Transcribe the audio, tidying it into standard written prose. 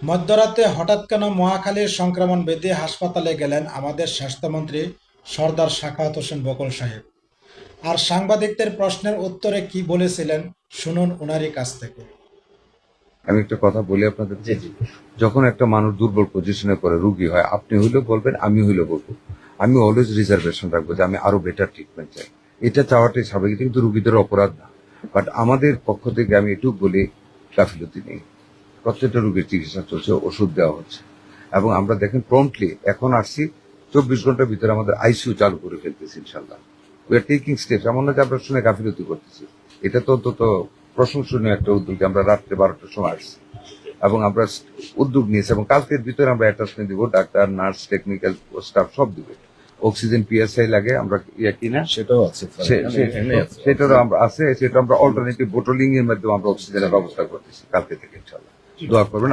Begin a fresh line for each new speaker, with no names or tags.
মধ্যরাতে হঠাৎ কেন মহাখালীর সংক্রমণ বেঁধে হাসপাতালে গেলেন আমাদের স্বাস্থ্যমন্ত্রী সর্দার সাখাওয়াত হোসেন বকুল সাহেব। আর সাংবাদিকদের প্রশ্নের উত্তরে কি বলেছিলেন শুনুন ওনারই কাছ থেকে।
আমি একটা কথা বলি আপনাদের, যখন একটা মানুষ দুর্বল পজিশনে পড়ে রুগী হয়, আপনি হইলেও বলবেন, আমি হইলেও বলবো। আমি অলওয়েজ রিজার্ভেশন রাখবো যে আমি আরো বেটার ট্রিটমেন্ট চাই। এটা চাওয়াটাই স্বাভাবিক, কিন্তু রুগীদের অপরাধ না। বাট আমাদের পক্ষ থেকে আমি এটুকু বলি, গাফিলতি নেই। প্রত্যেকটা রুগীর চিকিৎসা চলছে, ওষুধ দেওয়া হচ্ছে, এবং আমরা দেখেন প্রম্পটলি এখন আসছি 24 ঘন্টার ভিতরে আমাদের আইসিইউ চালু করে ফেলতেছি ইনশাল্লাহ। উই আর টেকিং স্টেপস, এমন না যে আমরা শুনে গাফিলতি করতেছি। এটা তো অন্তত প্রশংসনীয় একটা উদ্যোগ। আমরা রাত্রে 12টার সময় আসছি এবং আমরা উদ্যোগ নিয়েছি, এবং কালকের ভিতরে আমরা অ্যাটাচমেন্ট দিব, ডাক্তার, নার্স, টেকনিক্যাল স্টাফ সব দিবে। অক্সিজেন পিএসআই লাগে, আমরা কিনা
সেটাও আছে
সেটারও আমরা আছে, সেটা আমরা অল্টারনেটিভ বোটলিং এর মাধ্যমে আমরা অক্সিজেনের ব্যবস্থা করতেছি কালকে থেকে ইনশাল্লাহ। দোয়া করবেন।